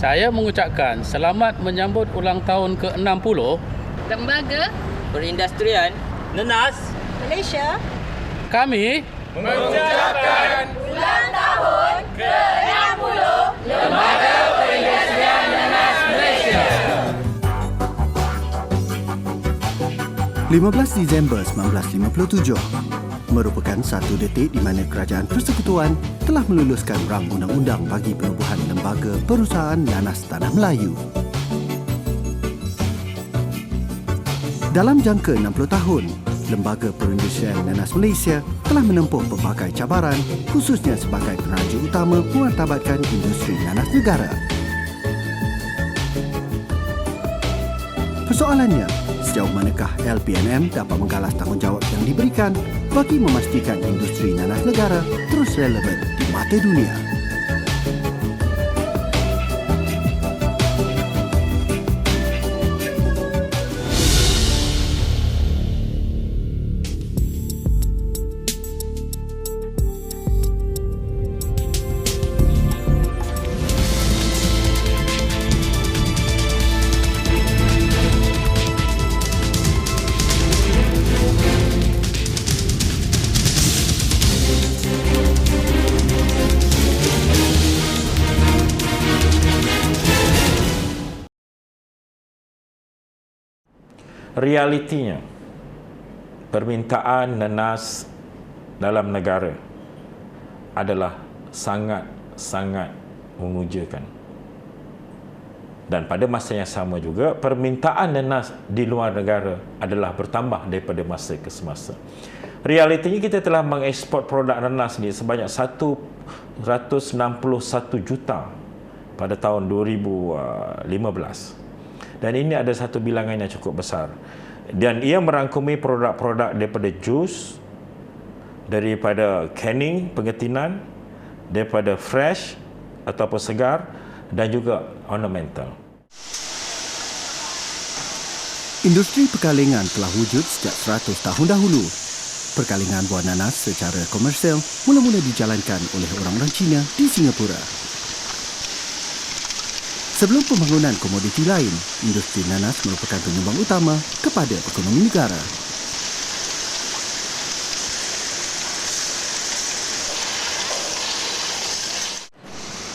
Saya mengucapkan selamat menyambut ulang tahun ke-60 Lembaga Perindustrian Nenas Malaysia. kami mengucapkan Ulang tahun ke-60 Lembaga Perindustrian Nanas Malaysia. 15 Disember 1957 merupakan satu detik di mana Kerajaan Persekutuan telah meluluskan rang undang-undang bagi penubuhan Lembaga Perusahaan Nanas Tanah Melayu. Dalam jangka 60 tahun, Lembaga Perindustrian Nanas Malaysia telah menempuh pelbagai cabaran, khususnya sebagai peneraju utama memartabatkan industri nanas negara. Persoalannya, sejauh manakah LPNM dapat menggalas tanggungjawab yang diberikan bagi memastikan industri nanas negara terus relevan di mata dunia? Realitinya, permintaan nanas dalam negara adalah sangat-sangat memujakan. Dan pada masa yang sama juga, permintaan nanas di luar negara adalah bertambah daripada masa ke semasa. Realitinya kita telah mengeksport produk nanas ni sebanyak 161 juta pada tahun 2015. Dan ini ada satu bilangan yang cukup besar. Dan ia merangkumi produk-produk daripada jus, daripada canning, pengetinan, daripada fresh ataupun segar dan juga ornamental. Industri perkalingan telah wujud sejak 100 tahun dahulu. Perkalingan buah nanas secara komersial mula-mula dijalankan oleh orang-orang Cina di Singapura. Sebelum pembangunan komoditi lain, industri nanas merupakan penyumbang utama kepada ekonomi negara.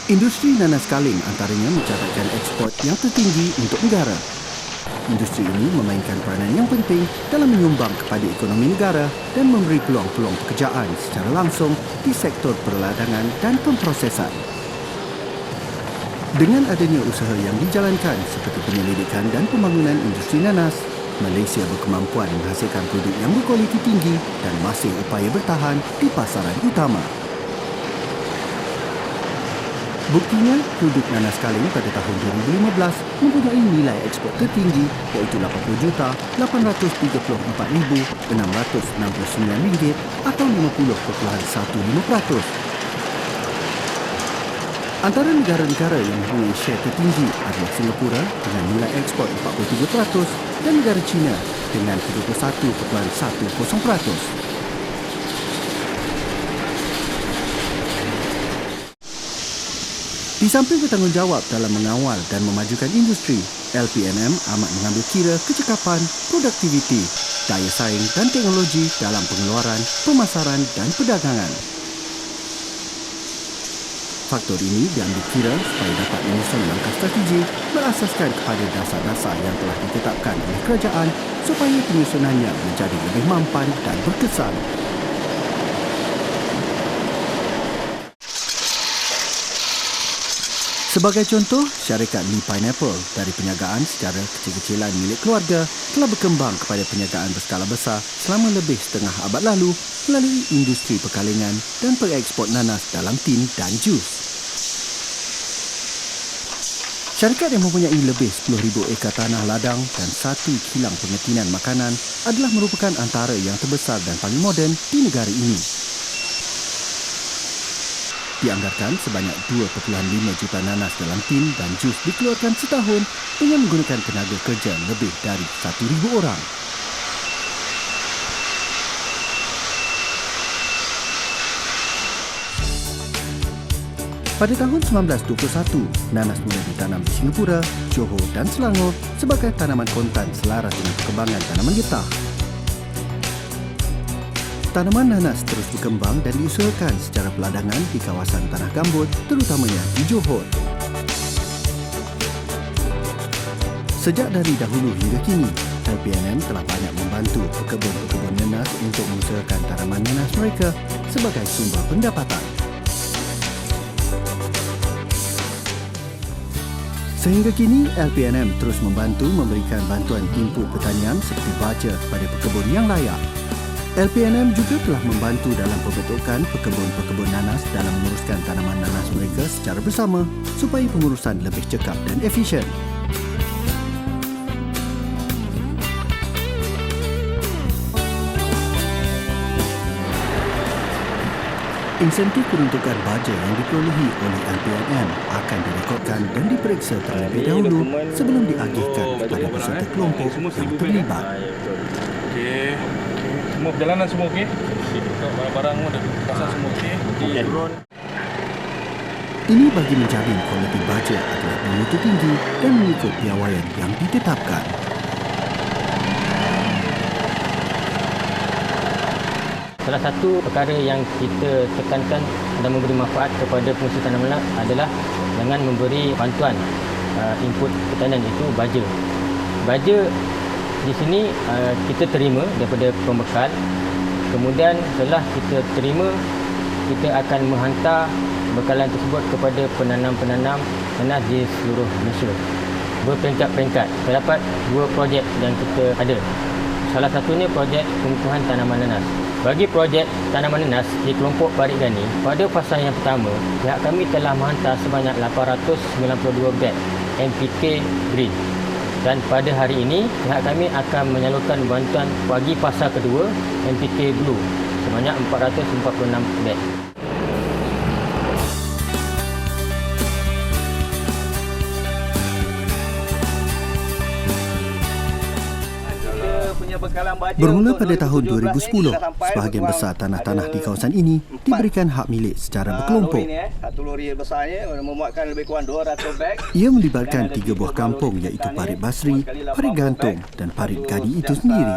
Industri nanas kaling antaranya mencatatkan ekspor yang tertinggi untuk negara. Industri ini memainkan peranan yang penting dalam menyumbang kepada ekonomi negara dan memberi peluang-peluang pekerjaan secara langsung di sektor perladangan dan pemprosesan. Dengan adanya usaha yang dijalankan seperti penyelidikan dan pembangunan industri nanas, Malaysia berkemampuan menghasilkan produk yang berkualiti tinggi dan masih upaya bertahan di pasaran utama. Buktinya, produk nanas kaling pada tahun 2015 mempunyai nilai ekspor tertinggi iaitu RM80,34,669 atau 50.15%. Antara negara-negara yang mempunyai share tertinggi adalah Singapura dengan nilai ekspor 43% dan negara China dengan 31.10%. Di samping bertanggungjawab dalam mengawal dan memajukan industri, LPNM amat mengambil kira kecekapan, produktiviti, daya saing dan teknologi dalam pengeluaran, pemasaran dan perdagangan. Faktor ini diambil kira supaya dapat menyusun langkah strategi berasaskan kepada dasar-dasar yang telah ditetapkan oleh kerajaan supaya penyusunannya menjadi lebih mampan dan berkesan. Sebagai contoh, syarikat Lee Pineapple dari perniagaan secara kecil-kecilan milik keluarga telah berkembang kepada perniagaan berskala besar selama lebih setengah abad lalu melalui industri perkalingan dan pengeksport nanas dalam tin dan jus. Syarikat yang mempunyai lebih 10,000 ekar tanah ladang dan 1 kilang pengetinan makanan adalah merupakan antara yang terbesar dan paling moden di negara ini. Dianggarkan sebanyak 2.5 juta nanas dalam tin dan jus dikeluarkan setahun dengan menggunakan tenaga kerja lebih dari 1,000 orang. Pada tahun 1921, nanas mula ditanam di Singapura, Johor dan Selangor sebagai tanaman kontan selaras dengan perkembangan tanaman getah. Tanaman nanas terus berkembang dan diusahakan secara peladangan di kawasan tanah gambut, terutamanya di Johor. Sejak dari dahulu hingga kini, LPNM telah banyak membantu pekebun-pekebun nanas untuk mengusahakan tanaman nanas mereka sebagai sumber pendapatan. Sehingga kini, LPNM terus membantu memberikan bantuan input pertanian seperti baja kepada pekebun yang layak. LPNM juga telah membantu dalam pembentukan pekebun-pekebun nanas dalam menguruskan tanaman nanas mereka secara bersama supaya pengurusan lebih cekap dan efisien. Insentif peruntukan baja yang diperolehi oleh LPNM akan direkodkan dan diperiksa terlebih dahulu sebelum diagihkan kepada peserta kelompok yang terlibat. Okey. Semua perjalanan semua okey? Barang-barang semua dah pasang semua okey? Ini bagi menjamin kualiti baja adalah bermutu tinggi dan mengikut piawaian yang ditetapkan. Salah satu perkara yang kita tekankan dan memberi manfaat kepada pengusaha tanaman adalah dengan memberi bantuan input pertanian, itu baja. Baja di sini kita terima daripada pembekal. Kemudian setelah kita terima, kita akan menghantar bekalan tersebut kepada penanam-penanam nanas di seluruh Malaysia. Berperingkat-peringkat. Terdapat 2 projek yang kita ada. Salah satunya projek pengukuhan tanaman nanas. Bagi projek tanaman nanas di kelompok Parit Gani, pada fasa yang pertama, pihak kami telah menghantar sebanyak 892 beg NPK Green. Dan pada hari ini, pihak kami akan menyalurkan bantuan bagi fasa kedua NPK Blue sebanyak 446 beg. Bermula pada tahun 2010, sebahagian besar tanah-tanah di kawasan ini diberikan hak milik secara berkelompok. Satu lori besarnya memuatkan lebih kurang 200 beg. Ia melibatkan 3 buah kampung iaitu Parit Basri, Parit Gantung dan Parit Gani itu sendiri.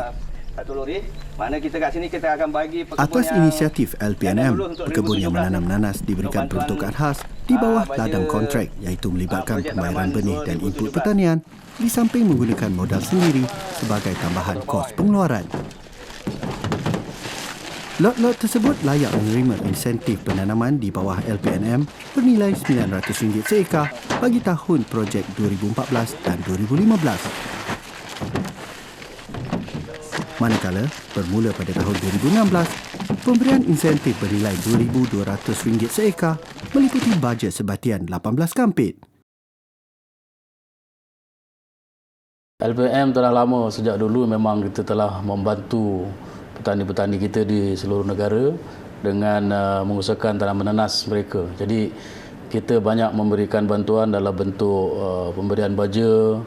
Satu lori. Mana kita kat sini kita akan bagi Atas inisiatif LPNM, pekebun yang menanam nanas diberikan peruntukan khas di bawah ladang kontrak iaitu melibatkan pembayaran benih dan input pertanian di samping menggunakan modal sendiri sebagai tambahan kos pengeluaran. Lot-lot tersebut layak menerima insentif penanaman di bawah LPNM bernilai RM900 seekar bagi tahun projek 2014 dan 2015. Manakala, bermula pada tahun 2016, pemberian insentif bernilai RM2,200 seekar meliputi bajet sebatian 18 kampit. LPNM telah lama, sejak dulu memang kita telah membantu petani-petani kita di seluruh negara dengan mengusahakan tanaman nanas mereka. Jadi kita banyak memberikan bantuan dalam bentuk pemberian baja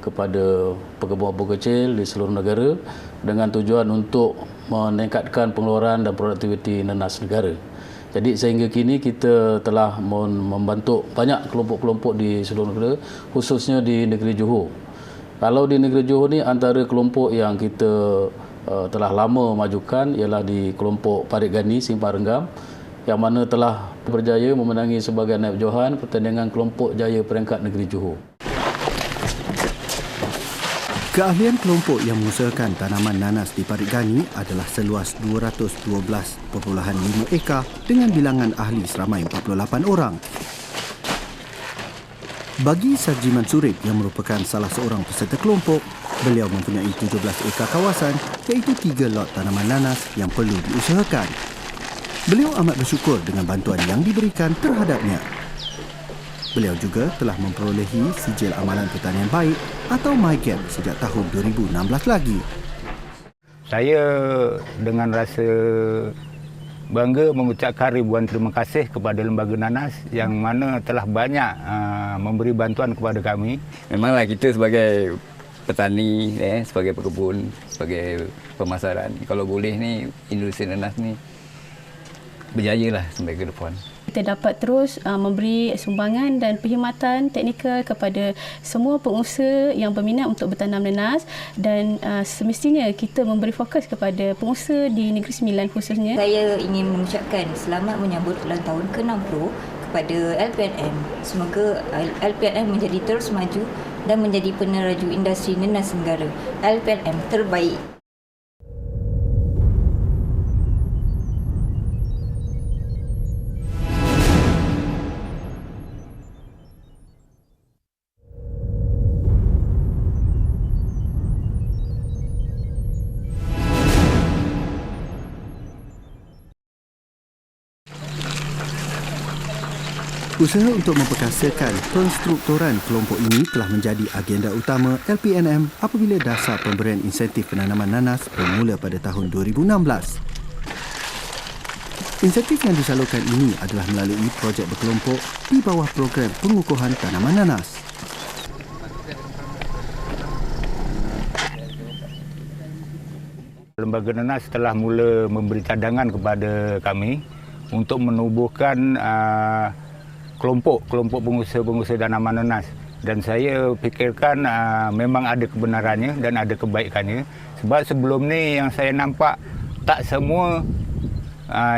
kepada pekebun-pekebun kecil di seluruh negara dengan tujuan untuk meningkatkan pengeluaran dan produktiviti nanas negara. Jadi sehingga kini kita telah membantu banyak kelompok-kelompok di seluruh negara, khususnya di negeri Johor. Kalau di negeri Johor ni, antara kelompok yang kita telah lama majukan ialah di kelompok Parit Gani, Simpang Renggam, yang mana telah berjaya memenangi sebagai naib johan pertandingan kelompok jaya peringkat negeri Johor. Keahlian kelompok yang mengusahakan tanaman nanas di Parit Gani adalah seluas 212.5 ekar dengan bilangan ahli seramai 48 orang. Bagi Sarjiman Surip yang merupakan salah seorang peserta kelompok, beliau mempunyai 17 ekar kawasan iaitu 3 lot tanaman nanas yang perlu diusahakan. Beliau amat bersyukur dengan bantuan yang diberikan terhadapnya. Beliau juga telah memperolehi sijil amalan pertanian baik atau MyGap sejak tahun 2016 lagi. Saya dengan rasa bangga mengucapkan ribuan terima kasih kepada Lembaga Nanas yang mana telah banyak memberi bantuan kepada kami. Memanglah kita sebagai petani, sebagai pekebun, sebagai pemasaran, kalau boleh ni industri nanas ni berjaya lah sampai ke depan. kita dapat terus memberi sumbangan dan perkhidmatan teknikal kepada semua pengusaha yang berminat untuk bertanam nanas, dan semestinya kita memberi fokus kepada pengusaha di Negeri Sembilan khususnya. Saya ingin mengucapkan selamat menyambut ulang tahun ke-60 kepada LPNM. Semoga LPNM menjadi terus maju dan menjadi peneraju industri nanas negara. LPNM terbaik. Usaha untuk memperkasakan penstrukturan kelompok ini telah menjadi agenda utama LPNM apabila dasar pemberian insentif penanaman nanas bermula pada tahun 2016. Insentif yang disalurkan ini adalah melalui projek berkelompok di bawah program pengukuhan tanaman nanas. Lembaga Nanas telah mula memberi cadangan kepada kami untuk menubuhkan kelompok pengusaha-pengusaha tanaman nanas, dan saya fikirkan memang ada kebenarannya dan ada kebaikannya, sebab sebelum ni yang saya nampak tak semua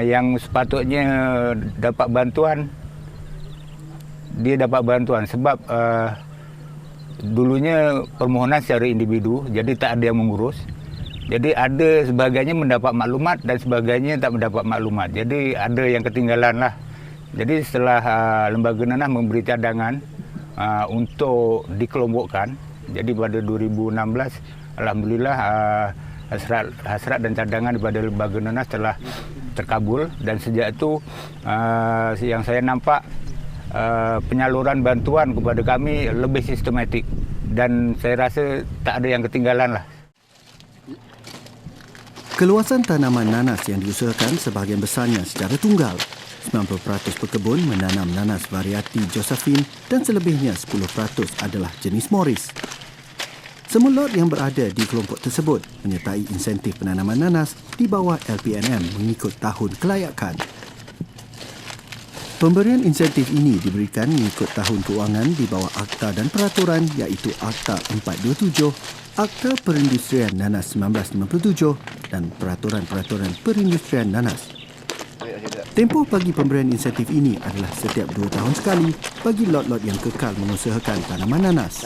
yang sepatutnya dapat bantuan dia dapat bantuan, sebab dulunya permohonan secara individu, jadi tak ada yang mengurus. Jadi ada sebagainya mendapat maklumat dan sebagainya tak mendapat maklumat, jadi ada yang ketinggalan lah. Jadi setelah Lembaga Nanas memberi cadangan untuk dikelompokkan, jadi pada 2016 alhamdulillah hasrat dan cadangan daripada Lembaga Nanas telah terkabul, dan sejak itu yang saya nampak penyaluran bantuan kepada kami lebih sistematik, dan saya rasa tak ada yang ketinggalan lah. Keluasan tanaman nanas yang diusahakan sebahagian besarnya secara tunggal. 90% pekebun menanam nanas variati Josephine dan selebihnya 10% adalah jenis Morris. Semua lot yang berada di kelompok tersebut menyertai insentif penanaman nanas di bawah LPNM mengikut tahun kelayakan. Pemberian insentif ini diberikan mengikut tahun keuangan di bawah Akta dan Peraturan iaitu Akta 427, Akta Perindustrian Nanas 1957 dan Peraturan-Peraturan Perindustrian Nanas. Tempoh bagi pemberian insentif ini adalah setiap 2 tahun sekali bagi lot-lot yang kekal mengusahakan tanaman nanas.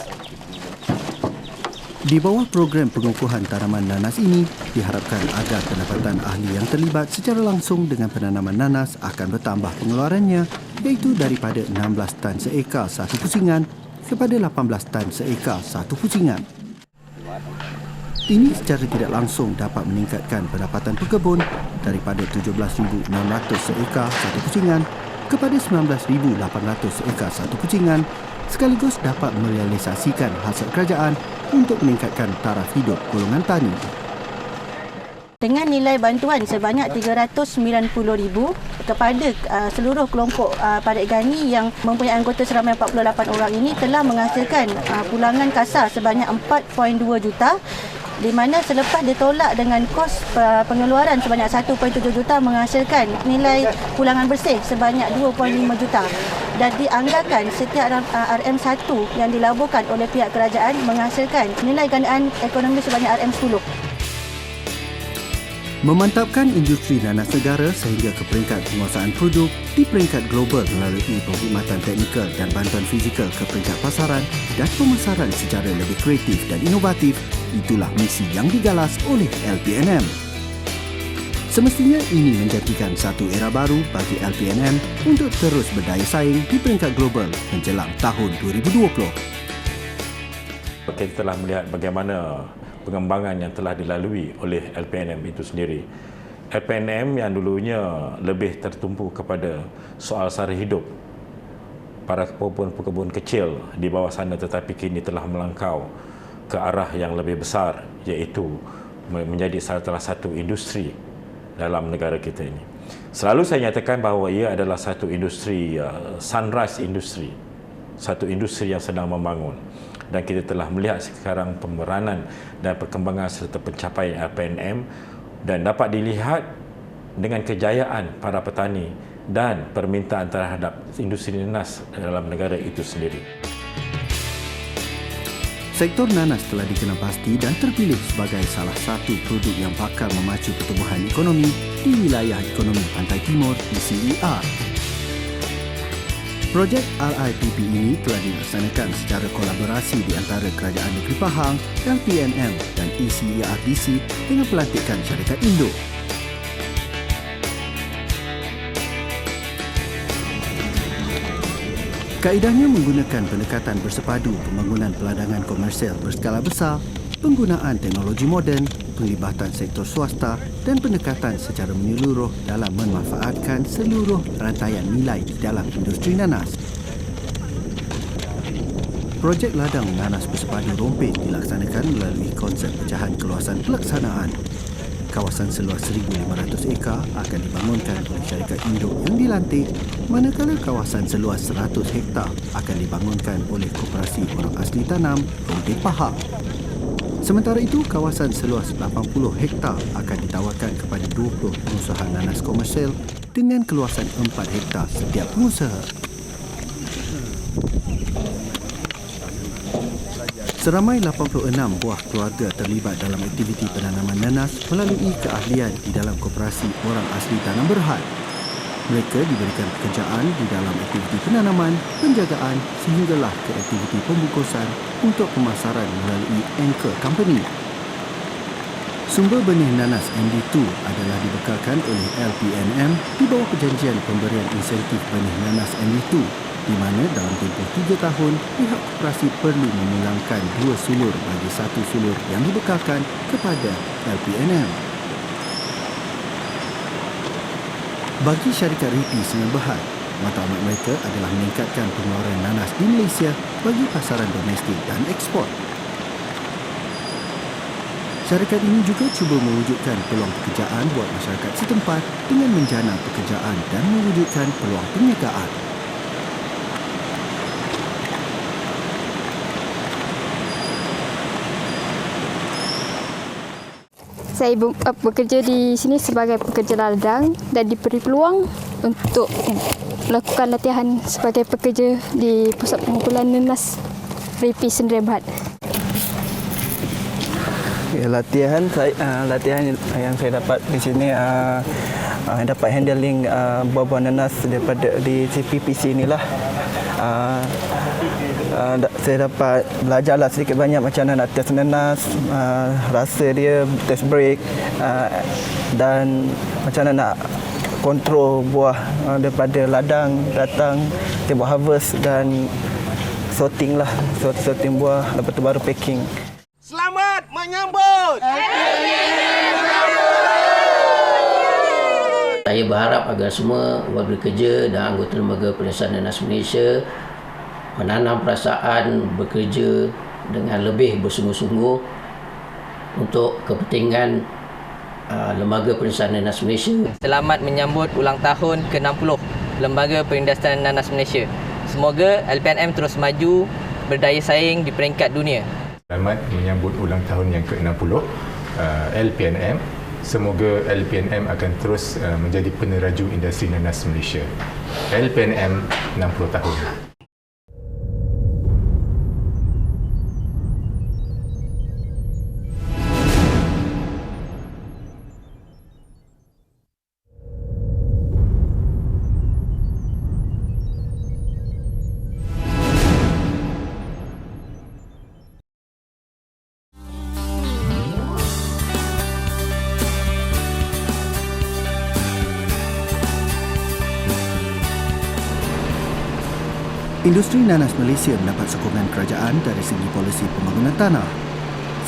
Di bawah program pengukuhan tanaman nanas ini, diharapkan agar pendapatan ahli yang terlibat secara langsung dengan penanaman nanas akan bertambah pengeluarannya, iaitu daripada 16 tan seekar satu pusingan kepada 18 tan seekar satu pusingan. Ini secara tidak langsung dapat meningkatkan pendapatan pekebun daripada 17,600 seekar satu pusingan kepada 19,800 seekar satu pusingan, sekaligus dapat merealisasikan hasil kerajaan untuk meningkatkan taraf hidup golongan tani. Dengan nilai bantuan sebanyak RM390,000 kepada seluruh kelompok parit gani yang mempunyai anggota seramai 48 orang ini telah menghasilkan pulangan kasar sebanyak 4.2 juta, di mana selepas ditolak dengan kos pengeluaran sebanyak 1.7 juta menghasilkan nilai pulangan bersih sebanyak 2.5 juta, dan dianggarkan setiap RM1 yang dilaburkan oleh pihak kerajaan menghasilkan nilai gandaan ekonomi sebanyak RM10. Memantapkan industri nanas negara sehingga ke peringkat penguasaan produk di peringkat global melalui perkhidmatan teknikal dan bantuan fizikal ke peringkat pasaran dan pemasaran secara lebih kreatif dan inovatif, itulah misi yang digalas oleh LPNM. Semestinya ini menjadikan satu era baru bagi LPNM untuk terus berdaya saing di peringkat global menjelang tahun 2020. Kita telah melihat bagaimana pengembangan yang telah dilalui oleh LPNM itu sendiri. LPNM yang dulunya lebih tertumpu kepada soal sara hidup para pekebun kecil di bawah sana, tetapi kini telah melangkau ke arah yang lebih besar, iaitu menjadi salah satu industri dalam negara kita ini. Selalu saya nyatakan bahawa ia adalah satu industri, sunrise industri, satu industri yang sedang membangun. Dan kita telah melihat sekarang pemeranan dan perkembangan serta pencapaian LPNM, dan dapat dilihat dengan kejayaan para petani dan permintaan terhadap industri nanas dalam negara itu sendiri. Sektor nanas telah dikenal pasti dan terpilih sebagai salah satu produk yang bakal memacu pertumbuhan ekonomi di wilayah ekonomi Pantai Timur ECER. Projek RIPP ini telah dilaksanakan secara kolaborasi di antara Kerajaan Negeri Pahang, LPNM dan ECERDC dengan pelantikan syarikat Indo. Kaedahnya menggunakan pendekatan bersepadu pembangunan peladangan komersial berskala besar, penggunaan teknologi moden, penglibatan sektor swasta dan pendekatan secara menyeluruh dalam memanfaatkan seluruh rantaian nilai di dalam industri nanas. Projek ladang nanas bersepadu Rompin dilaksanakan melalui konsep pecahan keluasan pelaksanaan. Kawasan seluas 1,500 ekar akan dibangunkan oleh syarikat Indo yang dilantik, manakala kawasan seluas 100 hektar akan dibangunkan oleh Koperasi Orang Asli Tanam Rompin Pahang. Sementara itu, kawasan seluas 80 hektar akan ditawarkan kepada 20 pengusaha nanas komersial dengan keluasan 4 hektar setiap pengusaha. Seramai 86 buah keluarga terlibat dalam aktiviti penanaman nanas melalui keahlian di dalam Koperasi Orang Asli Tanam Berhad. Mereka diberikan pekerjaan di dalam aktiviti penanaman, penjagaan sehinggalah ke aktiviti pembungkusan untuk pemasaran melalui Anchor Company. Sumber benih nanas MD2 adalah dibekalkan oleh LPNM di bawah perjanjian pemberian insentif benih nanas MD2, di mana dalam tempoh 3 tahun pihak koperasi perlu memulangkan 2 sulur bagi 1 sulur yang dibekalkan kepada LPNM. Bagi syarikat RIPP Sungai Berhad, matlamat mereka adalah meningkatkan pengeluaran nanas di Malaysia bagi pasaran domestik dan ekspor. Syarikat ini juga cuba mewujudkan peluang pekerjaan buat masyarakat setempat dengan menjana pekerjaan dan mewujudkan peluang perniagaan. Saya bekerja di sini sebagai pekerja ladang dan diberi peluang untuk melakukan latihan sebagai pekerja di Pusat Pengumpulan Nanas RIPP Sdn Bhd. Latihan yang saya dapat di sini dapat handling buah-buah nanas daripada di CPPC inilah. Saya dapat belajarlah sedikit banyak macam mana nak test nanas, rasa dia, test break dan macam mana nak kontrol buah daripada ladang datang, kita buat harvest dan sorting lah, sorting buah lepas tu baru packing. Selamat menyambut. Saya berharap agar semua warga kerja dan anggota lembaga Perdesaan Nanas Malaysia menanam perasaan bekerja dengan lebih bersungguh-sungguh untuk kepentingan Lembaga Perdesaan Nanas Malaysia. Selamat menyambut ulang tahun ke-60 Lembaga Perdesaan Nanas Malaysia. Semoga LPNM terus maju, berdaya saing di peringkat dunia. Selamat menyambut ulang tahun yang ke-60 LPNM. Semoga LPNM akan terus menjadi peneraju industri nanas Malaysia. LPNM 60 tahun. Industri nanas Malaysia mendapat sokongan kerajaan dari segi polisi pembangunan tanah.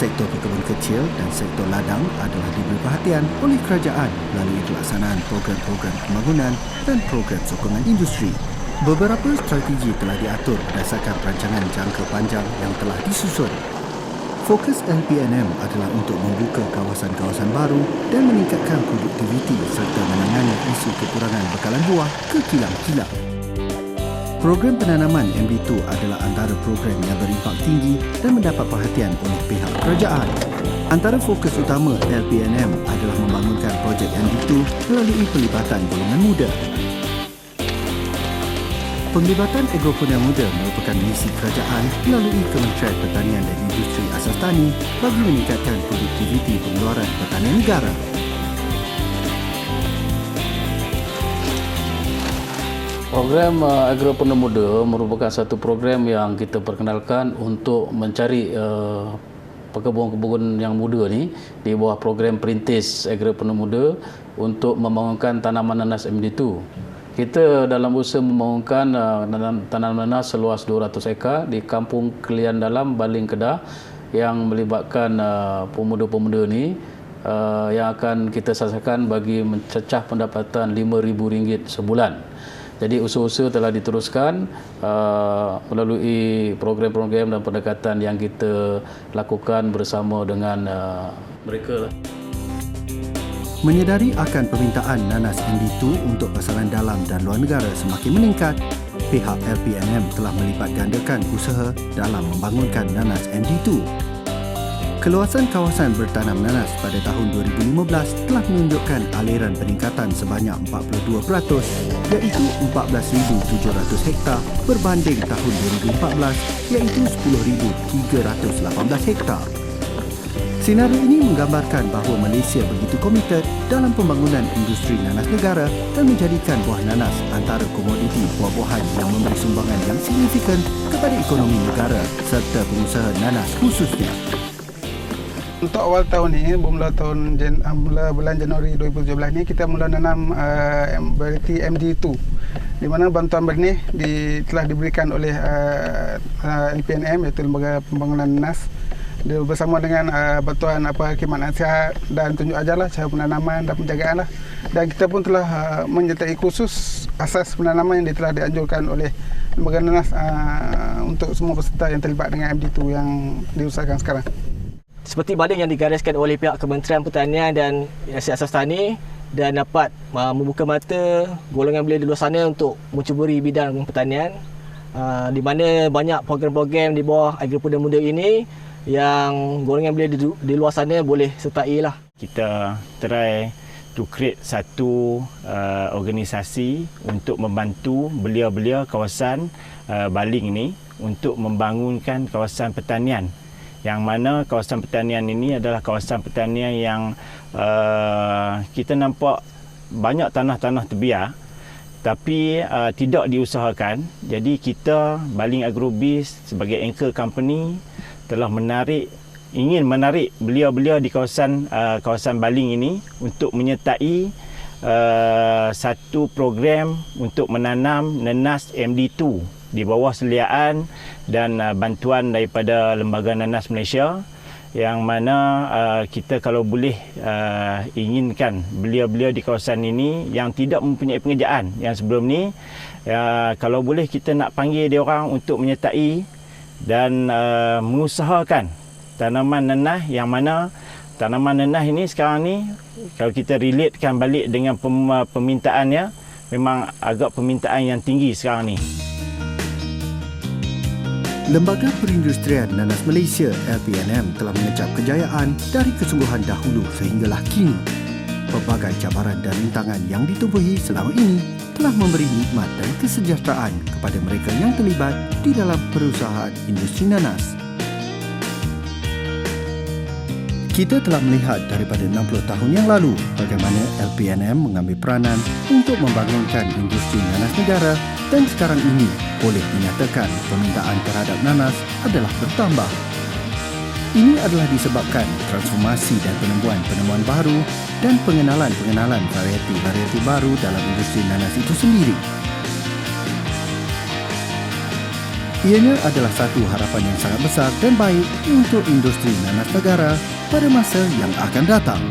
Sektor perkebun kecil dan sektor ladang adalah diberi perhatian oleh kerajaan melalui pelaksanaan program-program pembangunan dan program sokongan industri. Beberapa strategi telah diatur berdasarkan perancangan jangka panjang yang telah disusun. Fokus LPNM adalah untuk membuka kawasan-kawasan baru dan meningkatkan produktiviti serta menangani isu kekurangan bekalan buah ke kilang-kilang. Program penanaman MD2 adalah antara program yang berimpak tinggi dan mendapat perhatian oleh pihak kerajaan. Antara fokus utama LPNM adalah membangunkan projek MD2 melalui pelibatan golongan muda. Penglibatan agropreneur muda merupakan misi kerajaan melalui Kementerian Pertanian dan Industri Asas Tani bagi meningkatkan produktiviti pengeluaran pertanian negara. Program Agropreneur Muda merupakan satu program yang kita perkenalkan untuk mencari pekebun-kebun yang muda ni di bawah program Perintis Agropreneur Muda untuk membangunkan tanaman nanas MD2. Kita dalam usaha membangunkan tanaman nanas seluas 200 ekar di Kampung Kelian Dalam, Baling, Kedah yang melibatkan pemuda-pemuda ni yang akan kita sasarkan bagi mencecah pendapatan RM5,000 sebulan. Jadi usaha-usaha telah diteruskan melalui program-program dan pendekatan yang kita lakukan bersama dengan mereka. Menyedari akan permintaan nanas MD2 untuk pasaran dalam dan luar negara semakin meningkat, pihak LPNM telah melipat gandakan usaha dalam membangunkan nanas MD2. Keluasan kawasan bertanam nanas pada tahun 2015 telah menunjukkan aliran peningkatan sebanyak 42%, iaitu 14,700 hektar berbanding tahun 2014, iaitu 10,318 hektar. Senario ini menggambarkan bahawa Malaysia begitu komited dalam pembangunan industri nanas negara dan menjadikan buah nanas antara komoditi buah-buahan yang memberi sumbangan yang signifikan kepada ekonomi negara serta pengusaha nanas khususnya. Untuk awal tahun ini, mula bulan Januari 2017 ni kita mula nanam variety MD2, di mana bantuan benih telah diberikan oleh LPNM, iaitu Lembaga Pembangunan Nanas, bersama dengan bantuan khidmat nasihat dan tunjuk ajarlah cara penanaman dan penjagaan lah. Dan kita pun telah menyertai khusus asas penanaman yang telah dianjurkan oleh Lembaga Nanas untuk semua peserta yang terlibat dengan MD2 yang diusahakan sekarang. Seperti baling yang digariskan oleh pihak Kementerian Pertanian dan Industri Asas Tani dan dapat membuka mata golongan belia di luar sana untuk mencuburi bidang pertanian, di mana banyak program-program di bawah Agropreneur Muda ini yang golongan belia di luar sana boleh sertai lah. Kita try to create satu organisasi untuk membantu belia-belia kawasan baling ini untuk membangunkan kawasan pertanian, yang mana kawasan pertanian ini adalah kawasan pertanian yang kita nampak banyak tanah-tanah terbiar tapi tidak diusahakan. Jadi kita Baling Agrobiz sebagai anchor company telah ingin menarik belia-belia di kawasan Baling ini untuk menyertai satu program untuk menanam nanas MD2 di bawah seliaan dan bantuan daripada Lembaga Nanas Malaysia, yang mana kita kalau boleh inginkan belia-belia di kawasan ini yang tidak mempunyai pengerjaan yang sebelum ni, kalau boleh kita nak panggil dia orang untuk menyertai dan mengusahakan tanaman nanas, yang mana tanaman nanas ini sekarang ni kalau kita relatekan balik dengan permintaannya, memang agak permintaan yang tinggi sekarang ni. Lembaga Perindustrian Nanas Malaysia LPNM telah mengecap kejayaan dari kesungguhan dahulu sehinggalah kini. Pelbagai cabaran dan rintangan yang ditumbuhi selama ini telah memberi nikmat dan kesejahteraan kepada mereka yang terlibat di dalam perusahaan industri nanas. Kita telah melihat daripada 60 tahun yang lalu bagaimana LPNM mengambil peranan untuk membangunkan industri nanas negara, dan sekarang ini boleh dinyatakan permintaan terhadap nanas adalah bertambah. Ini adalah disebabkan transformasi dan penemuan-penemuan baru dan pengenalan-pengenalan varieti-varieti baru dalam industri nanas itu sendiri. Ianya adalah satu harapan yang sangat besar dan baik untuk industri nanas negara pada masa yang akan datang.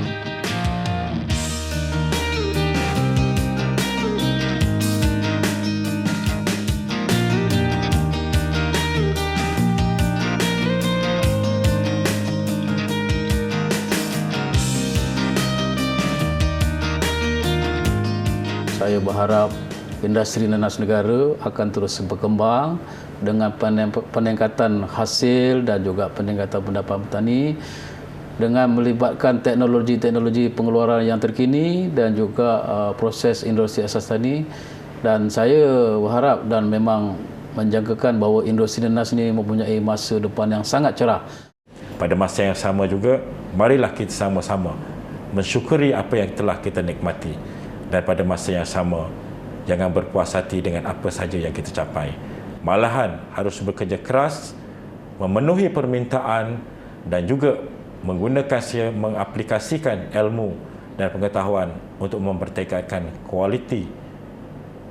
Saya berharap industri nanas negara akan terus berkembang dengan peningkatan hasil dan juga peningkatan pendapatan petani dengan melibatkan teknologi-teknologi pengeluaran yang terkini dan juga proses industri asas tani Dan saya berharap dan memang menjangkakan bahawa industri nenas ini mempunyai masa depan yang sangat cerah. Pada masa yang sama juga, marilah kita sama-sama mensyukuri apa yang telah kita nikmati, dan pada masa yang sama jangan berpuas hati dengan apa saja yang kita capai. Malahan harus bekerja keras, memenuhi permintaan dan juga mengaplikasikan ilmu dan pengetahuan untuk mempertingkatkan kualiti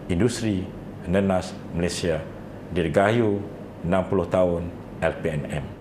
industri nenas Malaysia. Dirgahayu 60 tahun LPNM.